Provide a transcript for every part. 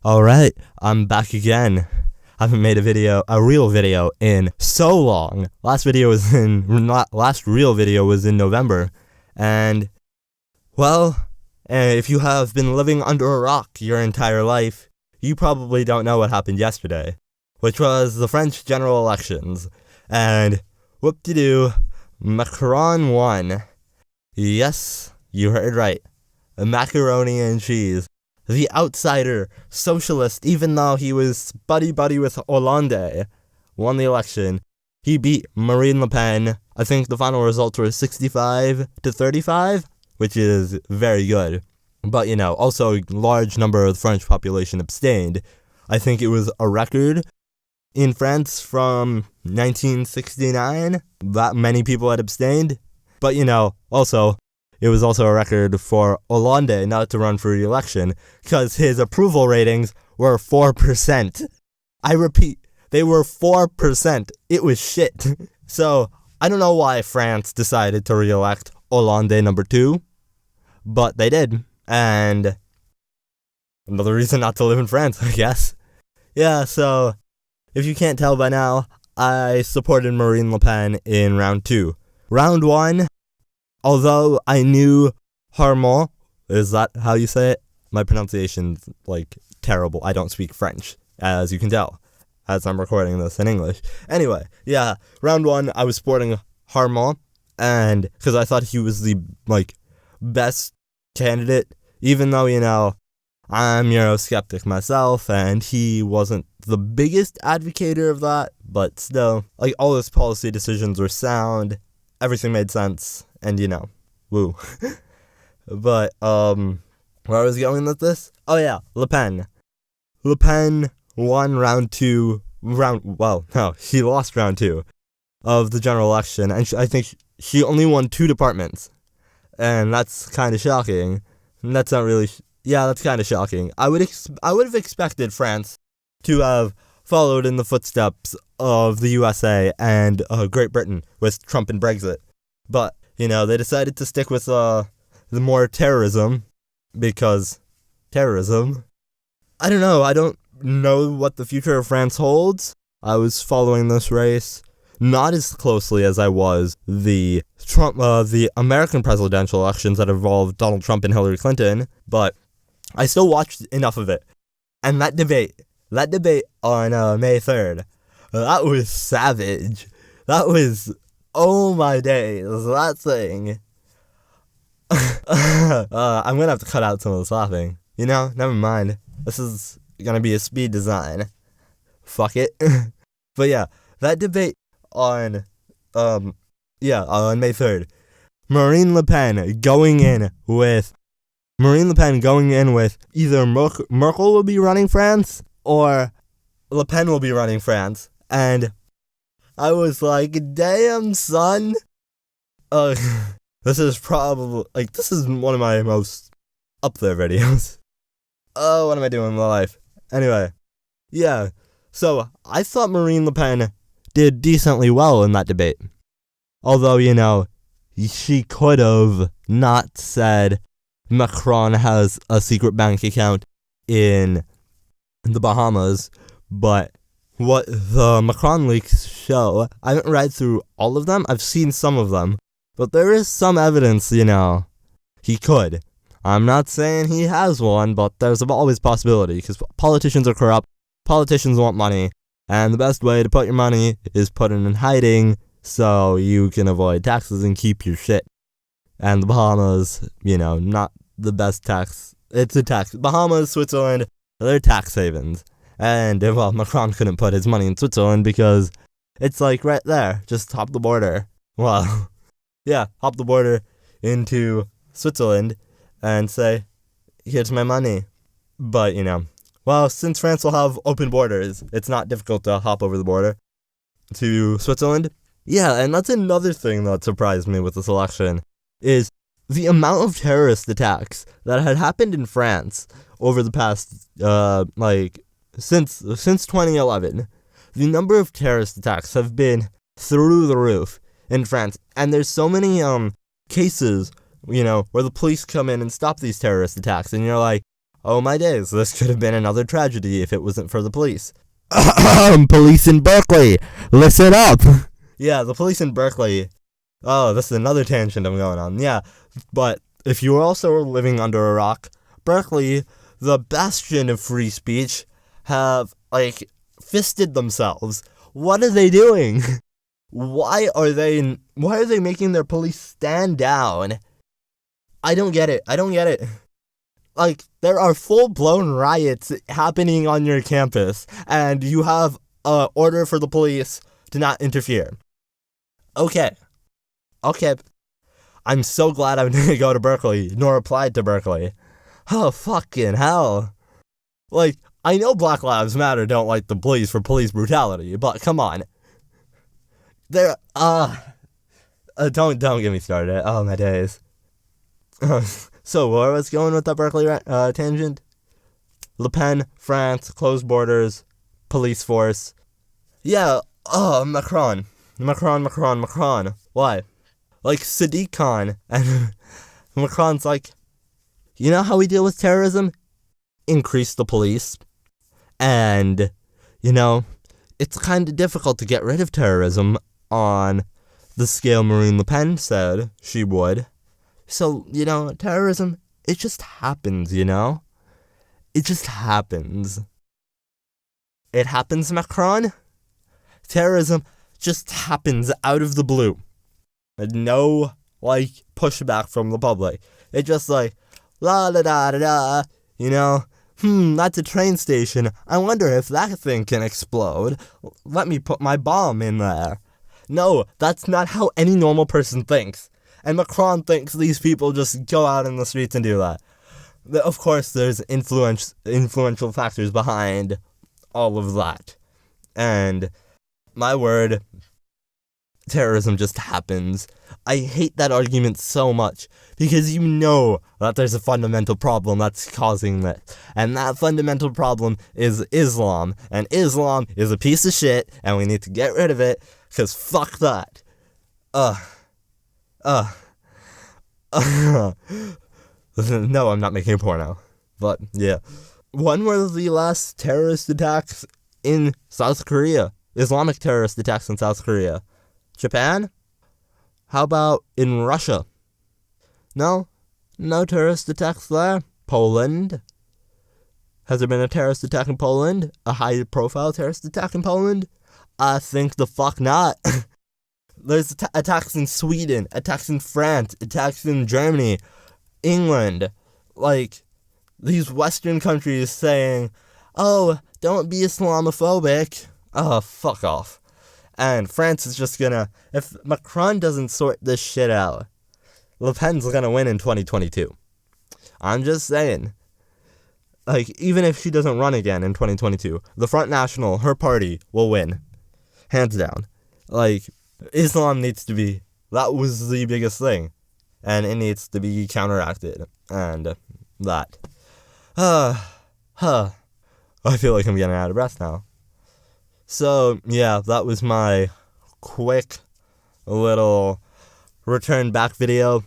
Alright, I'm back again. I haven't made a real video in so long. Last real video was in November. And, well, if you have been living under a rock your entire life, you probably don't know what happened yesterday, which was the French general elections. And, whoop-de-doo, Macron won. Yes, you heard right. Macaroni and cheese. The outsider, socialist, even though he was buddy-buddy with Hollande, won the election. He beat Marine Le Pen. I think the final results were 65 to 35, which is very good. But, also a large number of the French population abstained. I think it was a record in France from 1969 that many people had abstained. But, also, it was also a record for Hollande not to run for re-election because his approval ratings were 4%. I repeat, they were 4%. It was shit. So, I don't know why France decided to re-elect Hollande number 2, but they did. And another reason not to live in France, I guess. Yeah, so, if you can't tell by now, I supported Marine Le Pen in round 2. Round 1, although I knew Harmon, is that how you say it? My pronunciation's, terrible. I don't speak French, as you can tell, as I'm recording this in English. Anyway, yeah, round 1, I was supporting Harmon, and, because I thought he was the, best candidate, even though, I'm Eurosceptic myself, and he wasn't the biggest advocator of that, but still, all his policy decisions were sound, everything made sense, and woo. But, where I was going with this? Oh yeah, Le Pen. Le Pen won round 2, she lost round 2 of the general election, and I think she only won 2 departments. And that's kind of shocking. And that's not really, that's kind of shocking. I would have expected France to have followed in the footsteps of the USA and Great Britain with Trump and Brexit. But, they decided to stick with the more terrorism, because terrorism. I don't know. I don't know what the future of France holds. I was following this race not as closely as I was the American presidential elections that involved Donald Trump and Hillary Clinton, but I still watched enough of it. And that debate on May 3rd, that was savage. That was, oh my days, that thing. I'm gonna have to cut out some of this laughing. Never mind. This is gonna be a speed design. Fuck it. But yeah, that debate on May 3rd. Marine Le Pen going in with either Merkel will be running France or Le Pen will be running France. And I was like, damn, son. This is probably, this is one of my most up there videos. Oh, what am I doing in my life? Anyway, yeah. So, I thought Marine Le Pen did decently well in that debate. Although, she could have not said Macron has a secret bank account in the Bahamas, but what the Macron leaks show, I haven't read through all of them, I've seen some of them, but there is some evidence, he could. I'm not saying he has one, but there's always possibility, because politicians are corrupt, politicians want money, and the best way to put your money is put it in hiding so you can avoid taxes and keep your shit. And the Bahamas, not the best tax. It's a tax. Bahamas, Switzerland, they're tax havens. And, Macron couldn't put his money in Switzerland because it's right there, just hop the border. Well, yeah, hop the border into Switzerland and say, here's my money. But, since France will have open borders, it's not difficult to hop over the border to Switzerland. Yeah, and that's another thing that surprised me with this election, is the amount of terrorist attacks that had happened in France over the past, since 2011. The number of terrorist attacks have been through the roof in France, and there's so many cases, where the police come in and stop these terrorist attacks, and you're like, Oh my days, this could have been another tragedy if it wasn't for the police. Police in Berkeley, listen up! Yeah, the police in Berkeley. Oh, this is another tangent I'm going on. Yeah, but if you also are living under a rock, Berkeley, the bastion of free speech, have, fisted themselves. What are they doing? Why are they making their police stand down? I don't get it. There are full-blown riots happening on your campus, and you have an order for the police to not interfere. Okay. I'm so glad I didn't go to Berkeley, nor applied to Berkeley. Oh, fucking hell. I know Black Lives Matter don't like the police for police brutality, but come on. Don't get me started. Oh, my days. So, where was going with that Berkeley tangent? Le Pen, France, closed borders, police force. Yeah, Macron. Why? Sadiq Khan, and Macron's you know how we deal with terrorism? Increase the police. And, it's kind of difficult to get rid of terrorism on the scale Marine Le Pen said she would. So, terrorism, it just happens, It just happens. It happens, Macron. Terrorism just happens out of the blue. And no, pushback from the public. It just la da da da da, that's a train station. I wonder if that thing can explode. Let me put my bomb in there. No, that's not how any normal person thinks. And Macron thinks these people just go out in the streets and do that. Of course, there's influential factors behind all of that. And my word, terrorism just happens. I hate that argument so much because that there's a fundamental problem that's causing this. And that fundamental problem is Islam. And Islam is a piece of shit and we need to get rid of it because fuck that. No, I'm not making a porno. But, yeah. When were the last terrorist attacks in South Korea? Islamic terrorist attacks in South Korea? Japan? How about in Russia? No? No terrorist attacks there? Poland? Has there been a terrorist attack in Poland? A high-profile terrorist attack in Poland? I think the fuck not. There's attacks in Sweden, attacks in France, attacks in Germany, England. These Western countries saying, oh, don't be Islamophobic. Oh, fuck off. And France is just gonna, if Macron doesn't sort this shit out, Le Pen's gonna win in 2022. I'm just saying. Even if she doesn't run again in 2022, the Front National, her party, will win. Hands down. Islam needs to be, that was the biggest thing. And it needs to be counteracted. And that. I feel like I'm getting out of breath now. So, yeah, that was my quick little return back video.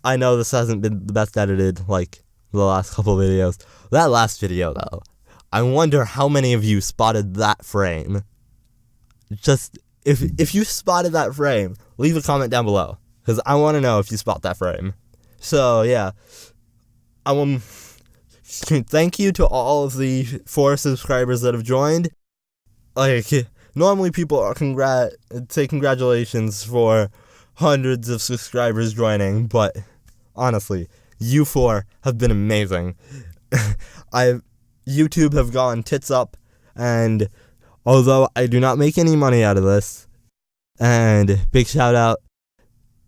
I know this hasn't been the best edited, the last couple videos. That last video, though, I wonder how many of you spotted that frame. Just, if you spotted that frame, leave a comment down below, because I want to know if you spot that frame. So, yeah, thank you to all of the 4 subscribers that have joined. Normally people say congratulations for hundreds of subscribers joining, but honestly, you 4 have been amazing. YouTube have gone tits up, and although I do not make any money out of this, and big shout out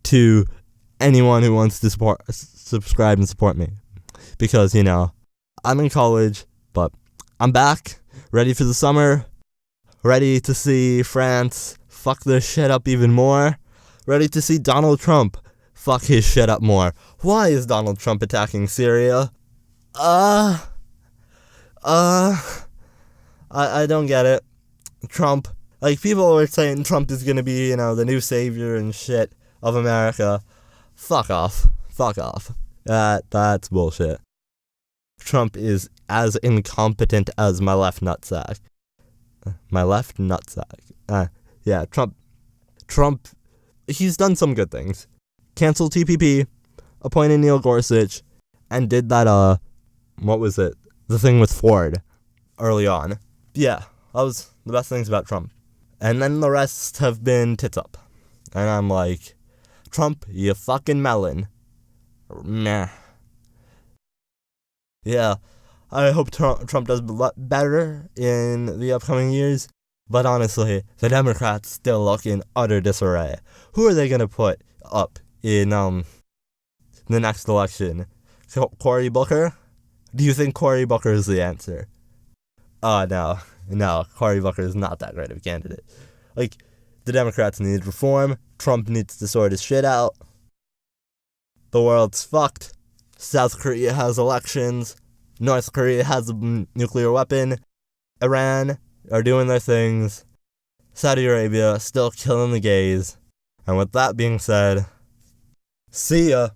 to anyone who wants to subscribe and support me, because, I'm in college, but I'm back, ready for the summer, ready to see France fuck their shit up even more, ready to see Donald Trump fuck his shit up more. Why is Donald Trump attacking Syria? I don't get it. Trump, people are saying Trump is gonna be, the new savior and shit of America. Fuck off. That's bullshit. Trump is as incompetent as my left nutsack. My left nutsack. Yeah, Trump, he's done some good things. Canceled TPP, appointed Neil Gorsuch, and did that, what was it? The thing with Ford early on. Yeah, that was the best things about Trump. And then the rest have been tits up. And I'm like, Trump, you fucking melon. Meh. Yeah, I hope Trump does better in the upcoming years. But honestly, the Democrats still look in utter disarray. Who are they going to put up in the next election? Cory Booker? Do you think Cory Booker is the answer? No, Cory Booker is not that great of a candidate. Like, the Democrats need reform. Trump needs to sort his shit out. The world's fucked. South Korea has elections. North Korea has a nuclear weapon. Iran are doing their things. Saudi Arabia still killing the gays. And with that being said, see ya.